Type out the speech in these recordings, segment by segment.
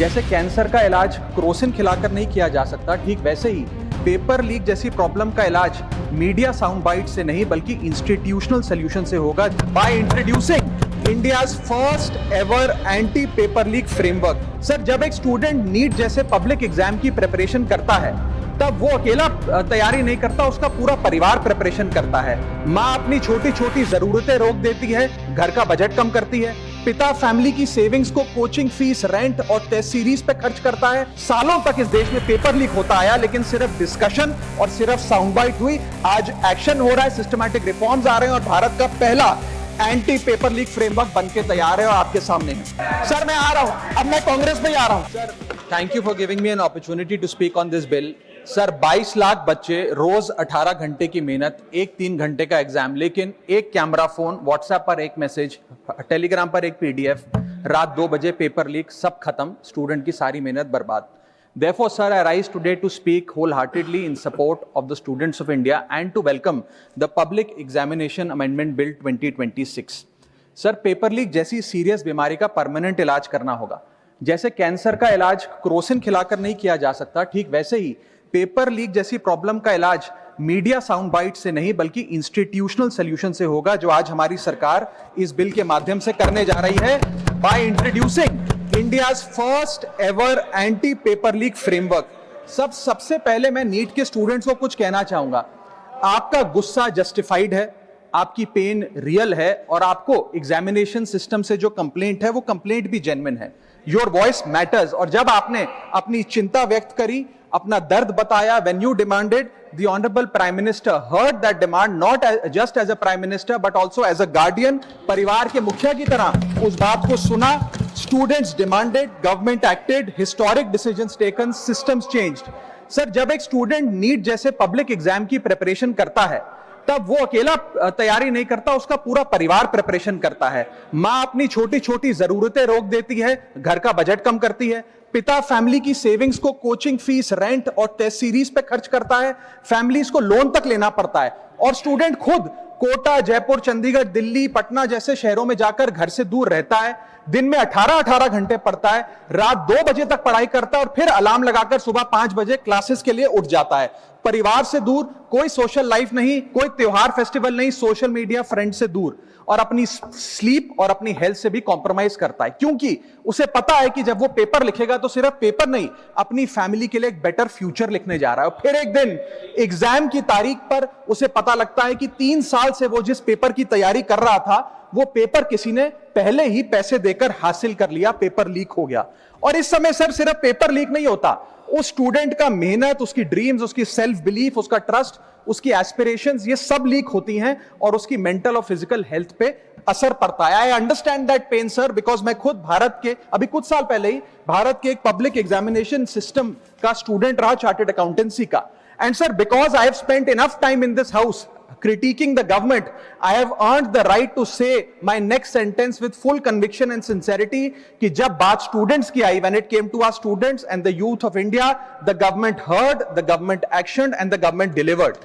जैसे कैंसर का इलाज क्रोसिन खिलाकर नहीं किया जा सकता, ठीक वैसे ही पेपर लीक जैसी प्रॉब्लम का इलाज मीडिया साउंड बाइट से नहीं बल्कि इंस्टीट्यूशनल सॉल्यूशन से होगा by introducing India's first ever anti paper leak framework. Sir, जब एक स्टूडेंट नीट जैसे पब्लिक एग्जाम की प्रिपरेशन करता है तब वो अकेला तैयारी नहीं करता, उसका पूरा परिवार प्रिपरेशन करता है। माँ अपनी छोटी छोटी जरूरतें रोक देती है, घर का बजट कम करती है, पिता फैमिली की सेविंग्स को कोचिंग फीस, रेंट और टेस्ट सीरीज पे खर्च करता है। सालों तक इस देश में पेपर लीक होता आया, लेकिन सिर्फ डिस्कशन और सिर्फ साउंड बाइट हुई। आज एक्शन हो रहा है, सिस्टमैटिक रिफॉर्म्स आ रहे हैं और भारत का पहला एंटी पेपर लीक फ्रेमवर्क बनके तैयार है और आपके सामने है। सर, मैं आ रहा हूं, अब मैं कांग्रेस में आ रहा हूं। Sir, thank you for giving me an opportunity to speak on this bill. Sir, 22 lakh बच्चे, रोज 18 घंटे की मेहनत, एक 3 घंटे का एग्जाम, लेकिन एक कैमरा फोन, व्हाट्सएप पर एक मैसेज, टेलीग्राम पर एक पीडीएफ, रात 2 बजे पेपर लीक, सब खत्म, स्टूडेंट की सारी मेहनत बर्बाद। Therefore, sir, I rise today to speak wholeheartedly in support of the students of India and to welcome the Public Examination Amendment Bill 2026. Sir, paper leak जैसी सीरियस बीमारी का परमानेंट इलाज करना होगा। जैसे कैंसर का इलाज क्रोसिन खिलाकर नहीं किया जा सकता, ठीक वैसे ही पेपर लीक जैसी प्रॉब्लम का इलाज मीडिया साउंड बाइट से नहीं बल्कि इंस्टीट्यूशनल सॉल्यूशन से होगा, जो आज हमारी सरकार इस बिल के माध्यम से करने जा रही है by introducing India's first ever anti paper leak framework. सबसे पहले मैं नीट के स्टूडेंट्स को कुछ कहना चाहूंगा। आपका गुस्सा जस्टिफाइड है, आपकी पेन रियल है और आपको एग्जामिनेशन सिस्टम से जो कंप्लेंट है वो कंप्लेंट भी जेन्युइन है। Your voice matters. और जब आपने अपनी चिंता व्यक्त करी, अपना दर्द बताया, when you demanded, the honorable prime minister heard that demand, not just as a prime minister but also as a guardian, परिवार के मुखिया की तरह उस बात को सुना। Students demanded, government acted, historic decisions taken, systems changed. Sir, जब एक स्टूडेंट नीट जैसे पब्लिक एग्जाम की प्रिपरेशन करता है तब वो अकेला तैयारी नहीं करता, उसका पूरा परिवार प्रिपरेशन करता है। माँ अपनी छोटी छोटी जरूरतें रोक देती है, घर का बजट कम करती है, पिता फैमिली की सेविंग्स को कोचिंग फीस, रेंट और टेस्ट सीरीज पे खर्च करता है, फैमिलीज को लोन तक लेना पड़ता है और स्टूडेंट खुद कोटा, जयपुर, चंडीगढ़, दिल्ली, पटना जैसे शहरों में जाकर घर से दूर रहता है, दिन में 18 घंटे पढ़ता है, रात 2 बजे तक पढ़ाई करता है और फिर अलार्म लगाकर सुबह 5 बजे क्लासेस के लिए उठ जाता है। परिवार से दूर, कोई सोशल लाइफ नहीं, कोई त्योहार फेस्टिवल नहीं, सोशल मीडिया, फ्रेंड से दूर और अपनी स्लीप और अपनी हेल्थ से भी कॉम्प्रोमाइज करता है, क्योंकि उसे पता है कि जब वो पेपर लिखेगा तो सिर्फ पेपर नहीं, अपनी फैमिली के लिए एक बेटर फ्यूचर लिखने जा रहा है। फिर एक दिन एग्जाम की तारीख पर उसे पता लगता है कि 3 साल से वो जिस पेपर की तैयारी कर रहा था वो पेपर किसी ने पहले ही पैसे देकर हासिल कर लिया, पेपर लीक हो गया। और इस समय सर सिर्फ पेपर लीक नहीं होता, उस स्टूडेंट का मेहनत, उसकी ड्रीम्स, उसकी सेल्फ बिलीफ, उसका ट्रस्ट, उसकी एस्पिरेशंस, ये सब लीक होती हैं और उसकी मेंटल और फिजिकल हेल्थ पे असर पड़ता है। I understand that pain sir, because मैं खुद भारत के अभी कुछ साल पहले ही भारत के एक पब्लिक एग्जामिनेशन सिस्टम का स्टूडेंट रहा, चार्टर्ड अकाउंटेंसी का। And sir, because I have spent enough time in this house critiquing the government, I have earned the right to say my next sentence with full conviction and sincerity कि जब बात students की आई, when it came to our students and the youth of India, the government heard, the government actioned and the government delivered.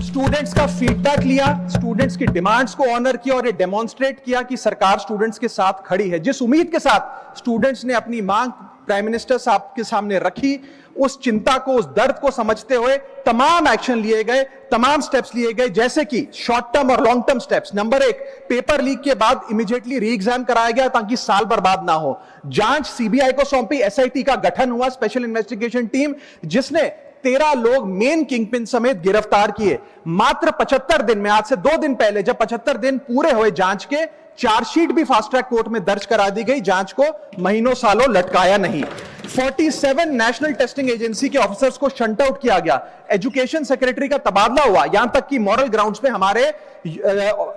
Students का feedback लिया, students की demands को honour किया और ये डेमोन्स्ट्रेट किया कि सरकार स्टूडेंट्स के साथ खड़ी है। जिस उम्मीद के साथ स्टूडेंट्स ने अपनी मांग प्राइम मिनिस्टर साहब के सामने रखी, उस चिंता को, उस दर्द को समझते हुए तमाम एक्शन लिए गए, तमाम स्टेप्स लिए गए, जैसे कि शॉर्ट टर्म और long term steps. Number 1, paper leak के बाद इमीडिएटली री एग्जाम कराया गया ताकि साल बर्बाद ना हो। जांच सीबीआई को सौंपी, एसआईटी का गठन हुआ, स्पेशल इन्वेस्टिगेशन टीम, जिसने 13 लोग मेन किंगपिन समेत गिरफ्तार किए। मात्र 75 दिन में, आज से 2 दिन पहले जब 75 दिन पूरे हुए जांच के, चार्जशीट भी फास्ट ट्रैक कोर्ट में दर्ज करा दी गई, जांच को महीनों सालों लटकाया नहीं। 47 नेशनल टेस्टिंग एजेंसी के ऑफिसर्स को शंट आउट किया गया, एजुकेशन सेक्रेटरी का तबादला हुआ, यहां तक कि मॉरल ग्राउंड्स पे हमारे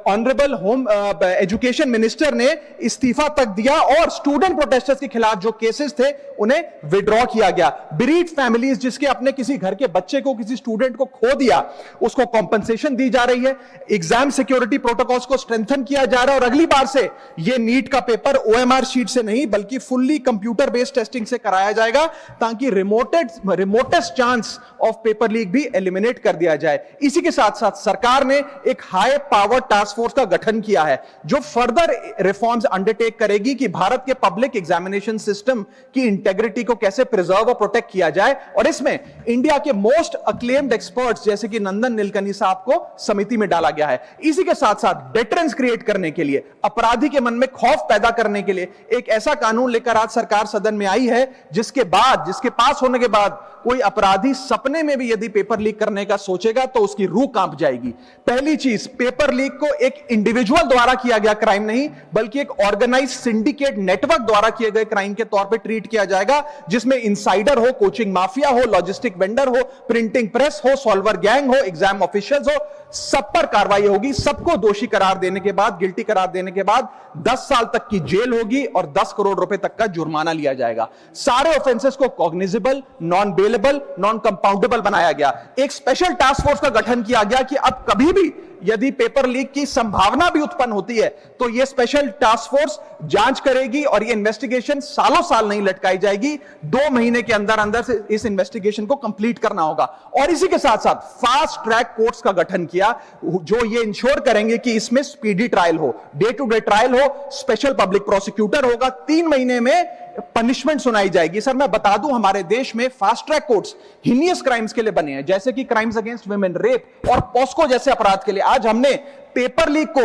ऑनरेबल होम एजुकेशन मिनिस्टर ने इस्तीफा तक दिया और स्टूडेंट प्रोटेस्टर्स के खिलाफ जो केसेस थे उन्हें विड्रॉ किया गया। बीरीड फैमिलीज जिसके अपने किसी घर के बच्चे को, किसी स्टूडेंट को खो दिया, उसको कॉम्पनसेशन दी जा रही है। एग्जाम सिक्योरिटी प्रोटोकॉल्स को स्ट्रेंथन किया जा रहा है और अगली बार से ये नीट का पेपर ओएमआर शीट से नहीं बल्कि फुल्ली कंप्यूटर बेस्ड टेस्टिंग से कराया लाया जाएगा ताकि remotest chance of paper leak भी एलिमिनेट कर दिया जाए। इसी के साथ साथ सरकार ने एक हाई पावर टास्क फोर्स का गठन किया है जो फर्दर रिफॉर्म्स अंडरटेक करेगी कि भारत के पब्लिक एग्जामिनेशन सिस्टम की इंटेग्रिटी को कैसे प्रिजर्व और प्रोटेक्ट किया जाए, और इसमें इंडिया के मोस्ट अक्लेम्ड एक्सपर्ट्स जैसे कि नंदन नीलकनी साहब को समिति में डाला गया है। इसी के साथ साथ डेटरेंस क्रिएट करने के लिए, अपराधी के मन में खौफ पैदा करने के लिए एक ऐसा कानून लेकर आज सरकार सदन में आई है जिसके पास होने के बाद कोई अपराधी सपने में भी यदि पेपर लीक करने का सोचेगा तो उसकी रूह कांप जाएगी। पहली चीज, पेपर लीक को एक इंडिविजुअल द्वारा किया गया क्राइम नहीं बल्कि एक ऑर्गेनाइज्ड सिंडिकेट नेटवर्क द्वारा किए गए क्राइम के तौर पे ट्रीट किया जाएगा, जिसमें इंसाइडर हो, कोचिंग माफिया हो, लॉजिस्टिक वेंडर हो, प्रिंटिंग प्रेस हो, सॉल्वर गैंग हो, एग्जाम ऑफिशियल्स हो, सब पर कार्रवाई होगी। सबको दोषी करार देने के बाद, गिल्टी करार देने के बाद 10 साल तक की जेल होगी और 10 करोड़ रुपए तक का जुर्माना लिया जाएगा। सारे ऑफेंसेस को cognizable, non bailable, non compoundable बनाया गया। एक स्पेशल टास्क फोर्स का गठन किया गया कि अब कभी भी यदि पेपर लीक की संभावना भी उत्पन्न होती है तो यह स्पेशल टास्क फोर्स जांच करेगी और यह इन्वेस्टिगेशन सालों साल नहीं लटकाई जाएगी। 2 महीने के अंदर अंदर से इस इन्वेस्टिगेशन को कंप्लीट करना होगा। और इसी के साथ साथ फास्ट ट्रैक कोर्ट्स का गठन किया जो ये इंश्योर करेंगे कि इसमें स्पीडी ट्रायल हो, डे टू डे ट्रायल हो, स्पेशल पब्लिक प्रोसिक्यूटर होगा, 3 महीने में पनिशमेंट सुनाई जाएगी। सर मैं बता दूं, हमारे देश में fast track courts heinous crimes के लिए बने हैं, जैसे कि क्राइम्स अगेंस्ट वुमेन, रेप और पॉस्को जैसे अपराध के लिए। आज हमने पेपर लीक को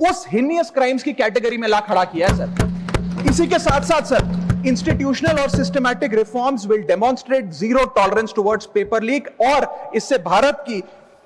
उस हीनियस क्राइम्स की कैटेगरी में ला खड़ा किया है सर। इसी के साथ साथ सर, इंस्टीट्यूशनल और systematic reforms will demonstrate zero tolerance towards paper leak, और इससे भारत की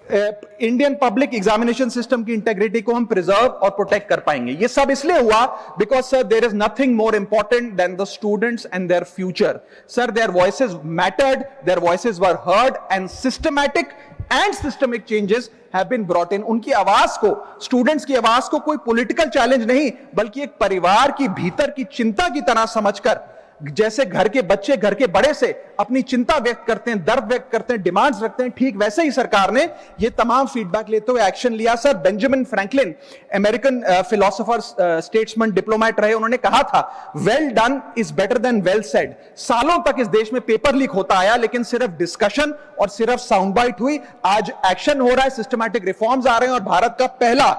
इंडियन पब्लिक एग्जामिनेशन सिस्टम की इंटेग्रिटी को हम प्रिजर्व और प्रोटेक्ट कर पाएंगे। ये सब इसलिए हुआ because sir there is nothing more important than the students and their future. Sir their voices mattered, their voices were heard and systematic and systemic changes have been brought in. उनकी आवाज को, students की आवाज को कोई political challenge नहीं बल्कि एक परिवार की भीतर की चिंता की तरह समझकर, जैसे घर के बच्चे घर के बड़े से अपनी चिंता व्यक्त करते हैं, दर्द व्यक्त करते हैं, डिमांड्स रखते हैं, ठीक वैसे ही सरकार ने ये तमाम फीडबैक लेते हुए एक्शन लिया। Sir Benjamin Franklin, American philosopher, statesman, diplomat रहे, उन्होंने कहा था well done is better than well said. सालों तक इस देश में पेपर लीक होता आया लेकिन सिर्फ डिस्कशन और सिर्फ साउंड बाइट हुई। आज एक्शन हो रहा है, सिस्टमैटिक रिफॉर्म्स आ रहे हैं और भारत का पहला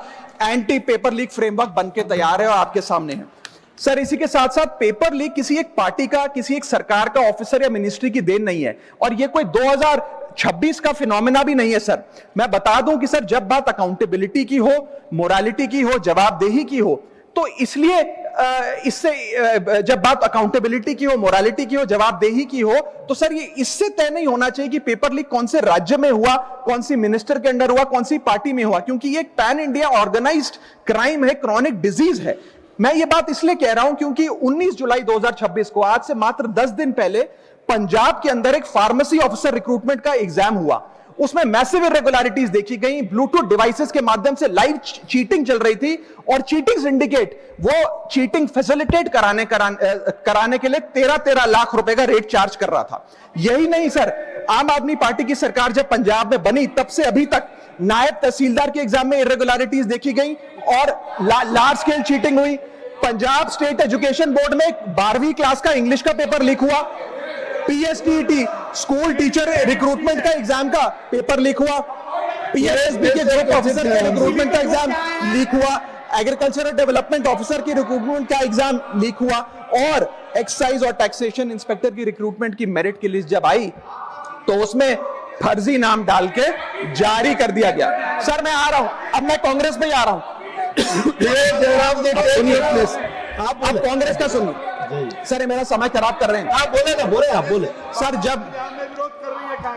एंटी पेपर लीक फ्रेमवर्क बनके तैयार है और आपके सामने है। सर इसी के साथ साथ पेपर लीक किसी एक पार्टी का, किसी एक सरकार का ऑफिसर या मिनिस्ट्री की देन नहीं है और ये कोई 2026 का फिनोमेना भी नहीं है। सर मैं बता दूं कि सर जब बात अकाउंटेबिलिटी की हो, मोरालिटी की हो, जवाबदेही की हो, तो इसलिए इससे जब बात अकाउंटेबिलिटी की हो, मोरालिटी की हो, जवाबदेही की हो, तो सर ये इससे तय नहीं होना चाहिए कि पेपर लीक कौन से राज्य में हुआ, कौन सी मिनिस्टर के अंडर हुआ, कौन सी पार्टी में हुआ, क्योंकि ये एक पैन इंडिया ऑर्गेनाइज्ड क्राइम है, क्रॉनिक डिजीज है। मैं ये बात इसलिए कह रहा हूं क्योंकि 19 जुलाई 2026 को, आज से मात्र 10 दिन पहले, पंजाब के अंदर एक फार्मेसी ऑफिसर रिक्रूटमेंट का एग्जाम हुआ। उसमें मैसिव इरेगुलरिटीज देखी गई, ब्लूटूथ डिवाइसेस के माध्यम से लाइव चीटिंग चल रही थी और चीटिंग सिंडिकेट वो चीटिंग फैसिलिटेट कराने के लिए 13 लाख रुपए का रेट चार्ज कर रहा था। यही नहीं सर, आम आदमी पार्टी की सरकार जब पंजाब में बनी तब से अभी तक नायब तहसीलदार के एग्जाम में इरेगुलरिटीज देखी गई और लार्ज स्केल चीटिंग हुई। पंजाब स्टेट एजुकेशन बोर्ड में 12वीं क्लास का इंग्लिश का पेपर लीक हुआ, पीएसटीटी स्कूल टीचर रिक्रूटमेंट का एग्जाम का पेपर लीक हुआ, पीएसएसबी के ग्रुप ऑफिसर के रिक्रूटमेंट का एग्जाम लीक हुआ, एग्रीकल्चरल डेवलपमेंट ऑफिसर की रिक्रूटमेंट का एग्जाम लीक हुआ और एक्साइज और टैक्सेशन इंस्पेक्टर की रिक्रूटमेंट की मेरिट की लिस्ट जब आई तो उसमें फर्जी नाम डाल के जारी कर दिया गया। सर मैं आ रहा हूं, अब मैं कांग्रेस में आ रहा हूं। आप कांग्रेस का सुनिए सर, मेरा समय खराब कर रहे हैं। आप बोले ना, बोले आप बोले। सर जब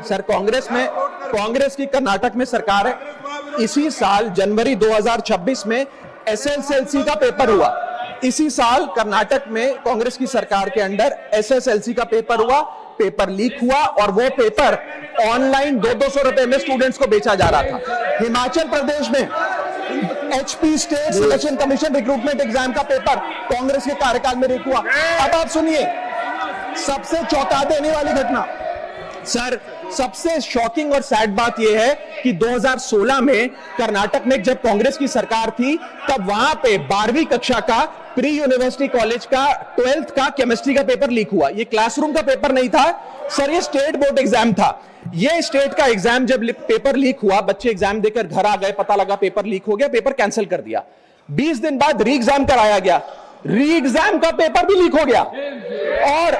सर कांग्रेस की कर्नाटक में सरकार है, इसी साल जनवरी 2026 में एसएसएलसी का पेपर हुआ। इसी साल कर्नाटक में कांग्रेस की सरकार के अंडर एसएसएलसी का पेपर हुआ, पेपर लीक हुआ और वो पेपर ऑनलाइन 200 रुपए में स्टूडेंट्स को बेचा जा रहा था। हिमाचल प्रदेश में HP state selection commission recruitment exam का पेपर कांग्रेस के कार्यकाल में लीक हुआ। अब आप सुनिए सबसे चौंका देने वाली घटना। सर सबसे शॉकिंग और सैड बात यह है कि 2016 में कर्नाटक में जब कांग्रेस की सरकार थी, तब वहां पे 12वीं कक्षा का प्री यूनिवर्सिटी कॉलेज का 12th का केमिस्ट्री का पेपर लीक हुआ। ये क्लासरूम का पेपर नहीं था सर, ये स्टेट बोर्ड एग्जाम था। ये स्टेट का एग्जाम जब पेपर लीक हुआ, बच्चे एग्जाम देकर घर आ गए, पता लगा पेपर लीक हो गया, पेपर कैंसिल कर दिया। 20 दिन बाद री एग्जाम कराया गया, री एग्जाम का पेपर भी लीक हो गया। और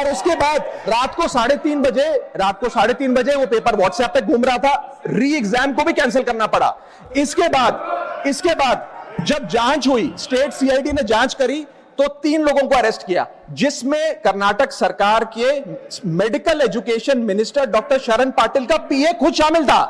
उसके बाद रात को 3:30 बजे वो पेपर व्हाट्सएप पे घूम रहा था, री एग्जाम को भी कैंसिल करना पड़ा। इसके बाद जब जांच हुई, स्टेट सीआईडी ने जांच करी, तो 3 लोगों को अरेस्ट किया, जिसमें कर्नाटक सरकार के मेडिकल एजुकेशन मिनिस्टर डॉक्टर शरण पाटिल का पीए खुद शामिल था।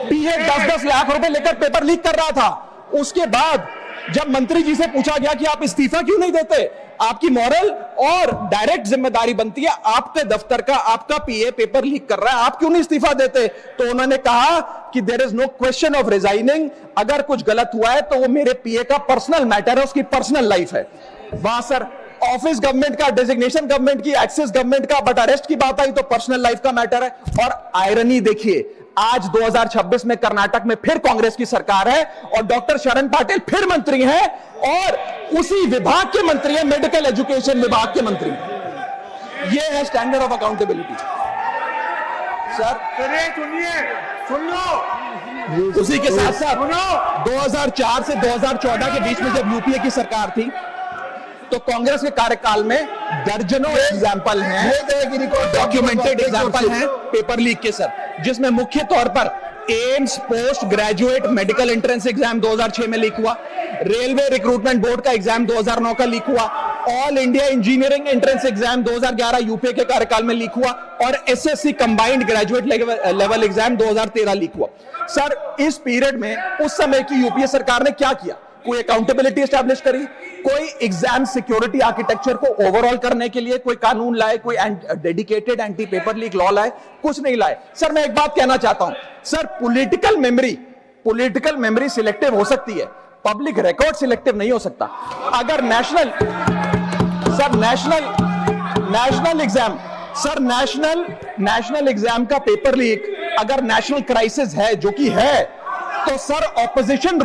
पीए 10-10 लाख रुपए लेकर पेपर लीक कर रहा था। उसके बाद जब मंत्री जी से पूछा गया कि आप इस्तीफा क्यों नहीं देते, आपकी मॉरल और डायरेक्ट जिम्मेदारी बनती है, आपके दफ्तर का आपका पीए पेपर लीक कर रहा है, आप क्यों नहीं इस्तीफा देते? तो उन्होंने कहा कि there is no question of resigning, अगर कुछ गलत हुआ है तो वो मेरे पीए का पर्सनल मैटर है, उसकी पर्सनल लाइफ है। वहां सर ऑफिस गवर्नमेंट का, डेजिग्नेशन गवर्नमेंट की, एक्सेस गवर्नमेंट का, बट अरेस्ट की बात आई तो पर्सनल लाइफ का मैटर है। और आयरनी देखिए, आज 2026 में कर्नाटक में फिर कांग्रेस की सरकार है और डॉक्टर शरण पाटिल फिर मंत्री हैं और उसी विभाग के मंत्री हैं, मेडिकल एजुकेशन विभाग के मंत्री। ये है स्टैंडर्ड ऑफ अकाउंटेबिलिटी सर। सुन लो, उसी के साथ साथ 2004 से 2014 के बीच में जब यूपीए की सरकार थी, तो कांग्रेस के कार्यकाल में दर्जनों एग्जाम्पल हैं, डॉक्यूमेंटेड एग्जाम्पल हैं पेपर लीक के सर, जिसमें मुख्य तौर पर AIIMS post graduate medical entrance exam 2006 में लीक हुआ, रेलवे रिक्रूटमेंट बोर्ड का एग्जाम 2009 का लीक हुआ, all India engineering entrance exam 2011 UPA के कार्यकाल में लीक हुआ और SSC combined graduate level exam 2013 leak हुआ। सर इस पीरियड में उस समय की यूपीए सरकार ने क्या किया? कोई अकाउंटेबिलिटी एस्टैब्लिश करी, कोई एग्जाम सिक्योरिटी आर्किटेक्चर को ओवरऑल करने के लिए कोई कानून लाए, कोई dedicated anti paper leak law लाए? कुछ नहीं लाए। सर मैं एक बात कहना चाहता हूं सर, पॉलिटिकल मेमोरी सिलेक्टिव हो सकती है, पब्लिक रिकॉर्ड सिलेक्टिव नहीं हो सकता। अगर नेशनल एग्जाम का पेपर लीक अगर नेशनल क्राइसिस है, जो कि है, तो सर ऑपोजिशन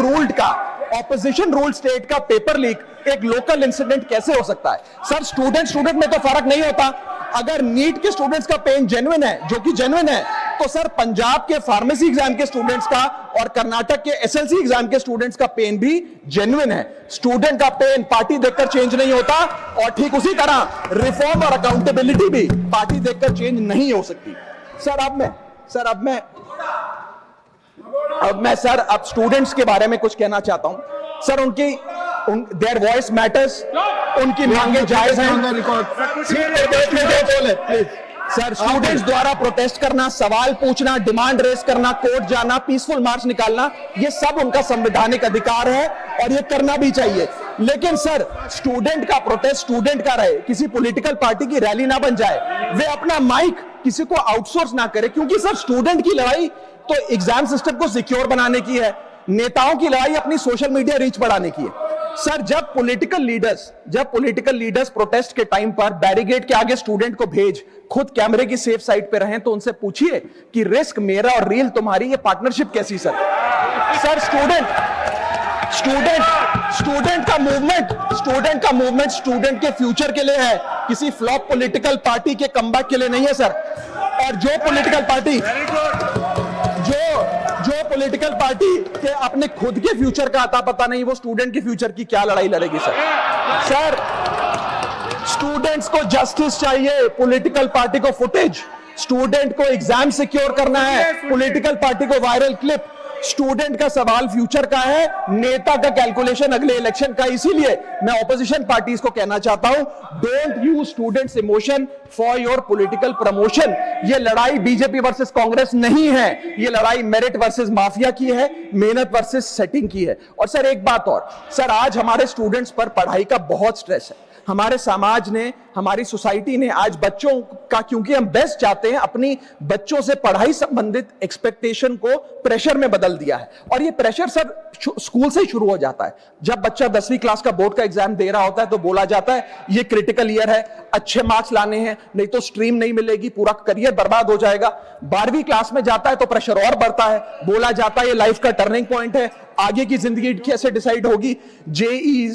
रूल्ड स्टेट का पेपर लीक एक लोकल इंसिडेंट कैसे हो सकता है? सर स्टूडेंट में तो फर्क नहीं होता। अगर नीट के स्टूडेंट्स का पेन जेन्युइन है, जो कि जेन्युइन है, तो सर पंजाब के फार्मेसी एग्जाम के स्टूडेंट्स का और कर्नाटक के एसएलसी एग्जाम के स्टूडेंट्स का पेन भी जेन्युइन है। स्टूडेंट का पेन पार्टी देखकर चेंज नहीं होता और ठीक उसी तरह रिफॉर्म और अकाउंटेबिलिटी भी पार्टी देखकर चेंज नहीं हो सकती। अब स्टूडेंट्स के बारे में कुछ कहना चाहता हूं सर। देयर वॉइस मैटर्स, उनकी मांगे जायज हैं सर। स्टूडेंट्स द्वारा प्रोटेस्ट करना, सवाल पूछना, डिमांड रेस करना, कोर्ट जाना, पीसफुल मार्च निकालना, ये सब उनका संवैधानिक अधिकार है और ये करना भी चाहिए। लेकिन सर स्टूडेंट का प्रोटेस्ट स्टूडेंट का रहे, किसी पॉलिटिकल पार्टी की रैली ना बन जाए, वे अपना माइक किसी को आउटसोर्स ना करे, क्योंकि सर स्टूडेंट की लड़ाई तो एग्जाम सिस्टम को सिक्योर बनाने की है, नेताओं की लड़ाई अपनी सोशल मीडिया रीच बढ़ाने की है। सर जब पॉलिटिकल लीडर्स प्रोटेस्ट के टाइम पर बैरिकेड के आगे स्टूडेंट को भेज खुद कैमरे की सेफ साइड पे रहें, तो उनसे पूछिए कि रिस्क मेरा और रील तुम्हारी, ये पार्टनरशिप कैसी? सर स्टूडेंट का मूवमेंट स्टूडेंट के फ्यूचर के लिए है, किसी फ्लॉप पॉलिटिकल पार्टी के कमबैक के लिए नहीं है सर। और जो पॉलिटिकल पार्टी के अपने खुद के फ्यूचर का आता पता नहीं, वो स्टूडेंट के फ्यूचर की क्या लड़ाई लड़ेगी सर। स्टूडेंट्स को जस्टिस चाहिए, पॉलिटिकल पार्टी को फुटेज। स्टूडेंट को एग्जाम सिक्योर करना है, पॉलिटिकल पार्टी को वायरल क्लिप। स्टूडेंट का सवाल फ्यूचर का है, नेता का कैलकुलेशन अगले इलेक्शन का। इसीलिए मैं ऑपोजिशन पार्टीज को कहना चाहता हूं, don't use students emotion for your political promotion. ये लड़ाई बीजेपी वर्सेस कांग्रेस नहीं है, ये लड़ाई मेरिट वर्सेस माफिया की है, मेहनत वर्सेस सेटिंग की है। और सर एक बात और, सर आज हमारे स्टूडेंट्स पर पढ़ाई का बहुत स्ट्रेस है। हमारे समाज ने, हमारी सोसाइटी ने आज बच्चों क्योंकि हम बेस्ट चाहते हैं, अपनी बच्चों से पढ़ाई संबंधित एक्सपेक्टेशन को प्रेशर में बदल दिया है। और ये प्रेशर सर स्कूल से ही शुरू हो जाता है। जब बच्चा 10वीं क्लास का बोर्ड का एग्जाम दे रहा होता है तो बोला जाता है ये क्रिटिकल ईयर है, अच्छे मार्क्स लाने हैं, नहीं तो स्ट्रीम नहीं मिलेगी, पूरा करियर बर्बाद हो जाएगा। 12वीं क्लास में जाता है तो प्रेशर और बढ़ता है, बोला जाता है ये लाइफ का टर्निंग पॉइंट है, आगे की जिंदगी कैसे डिसाइड होगी। जेई,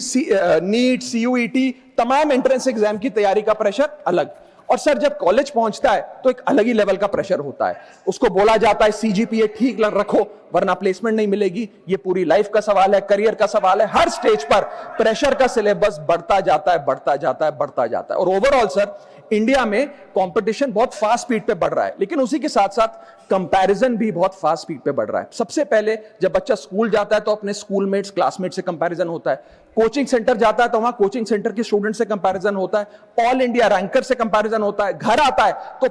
नीट, सीयूईटी, तमाम एंट्रेंस एग्जाम की तैयारी का प्रेशर अलग। और सर जब कॉलेज पहुंचता है तो एक अलग ही लेवल का प्रेशर होता है। उसको बोला जाता है सीजीपीए ठीक रखो वरना प्लेसमेंट नहीं मिलेगी। ये पूरी लाइफ का सवाल है, करियर का सवाल है। हर स्टेज पर प्रेशर का सिलेबस बढ़ता जाता है, बढ़ता जाता है, बढ़ता जाता है। और ओवरऑल सर इंडिया में कंपटीशन बहुत फास्ट स्पीड पे बढ़ रहा है, लेकिन उसी के साथ साथ कंपैरिजन भी बहुत फास्ट स्पीड पे बढ़ रहा है। सबसे पहले जब बच्चा स्कूल जाता है तो अपने स्कूलमेट्स, क्लासमेट से कंपैरिजन होता है। कोचिंग सेंटर जाता है तो वहां कोचिंग सेंटर के स्टूडेंट से कंपैरिजन होता है। ऑल इंडिया रैंकर से कंपैरिजन होता है। घर आता है तो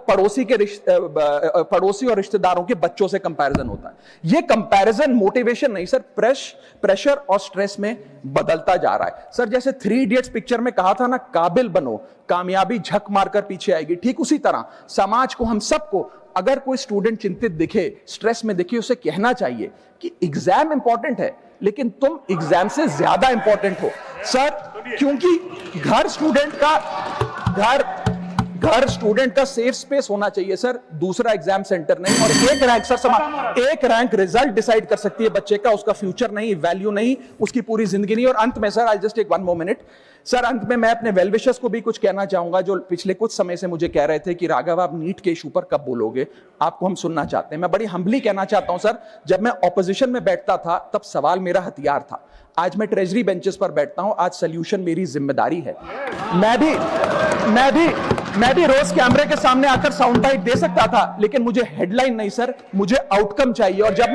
पड़ोसी और रिश्तेदारों के बच्चों से कंपैरिजन होता है। यह कंपैरिजन मोटिवेशन नहीं सर, प्रेशर और स्ट्रेस में बदलता जा रहा है। सर जैसे 3 इडियट्स पिक्चर में कहा था ना, काबिल बनो, कामयाबी झक मारकर पीछे आएगी, ठीक उसी तरह समाज को, हम सबको, अगर कोई स्टूडेंट चिंतित दिखे, स्ट्रेस में दिखे, उसे कहना चाहिए कि एग्जाम इंपॉर्टेंट है लेकिन तुम एग्जाम से ज्यादा इंपॉर्टेंट हो सर। क्योंकि घर स्टूडेंट का सेफ स्पेस होना चाहिए सर, दूसरा एग्जाम सेंटर नहीं। और एक रैंक रिजल्ट डिसाइड कर सकती है बच्चे का, उसका फ्यूचर नहीं, वैल्यू नहीं, उसकी पूरी जिंदगी नहीं। और अंत में sir, I just take 1 more minute sir, अंत में मैं अपने वेल विशर्स को भी कुछ कहना चाहूंगा, जो पिछले कुछ समय से मुझे कह रहे थे कि राघव आप नीट के इशू पर कब बोलोगे, आपको हम सुनना चाहते हैं। मैं बड़ी हम्बली कहना चाहता हूं सर, जब मैं ऑपोजिशन में बैठता था तब सवाल मेरा हथियार था। आज मैं ट्रेजरी बेंचेस पर बैठता हूं, आज सोल्यूशन मेरी जिम्मेदारी है। मैं भी रोज कैमरे के सामने आकर साउंड बाइट दे सकता था, लेकिन मुझे हेडलाइन नहीं सर, मुझे आउटकम चाहिए। और जब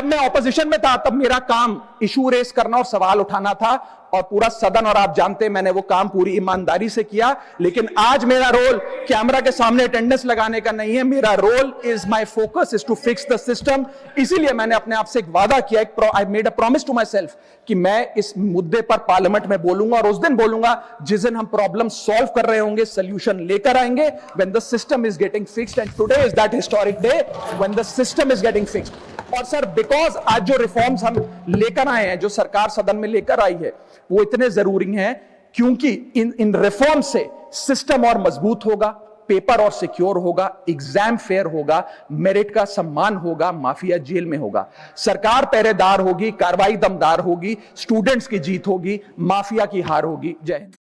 मैं ऑपोजिशन में था तब मेरा काम इशू रेस करना और सवाल उठाना था, और पूरा सदन, और आप जानते हैं मैंने वो काम पूरी ईमानदारी से किया। लेकिन आज मेरा रोल कैमरा के सामने अटेंडेंस लगाने का नहीं है, मेरा role is, my focus is to fix the system. इसीलिए मैंने अपने आप से एक वादा किया, I made a promise to myself कि मैं इस मुद्दे पर पार्लियामेंट में बोलूंगा, और उस दिन बोलूंगा जिस दिन हम प्रॉब्लम सॉल्व कर रहे होंगे, सोल्यूशन लेकर आएंगे, when the system is getting fixed. And today is that historic day when the system is getting fixed. और सर बिकॉज आज जो रिफॉर्म्स हम लेकर आए हैं, जो सरकार सदन में लेकर आई है, वो इतने जरूरी हैं क्योंकि इन रिफॉर्म से सिस्टम और मजबूत होगा, पेपर और सिक्योर होगा, एग्जाम फेयर होगा, मेरिट का सम्मान होगा, माफिया जेल में होगा, सरकार पहरेदार होगी, कार्रवाई दमदार होगी, स्टूडेंट्स की जीत होगी, माफिया की हार होगी। जय हिंद।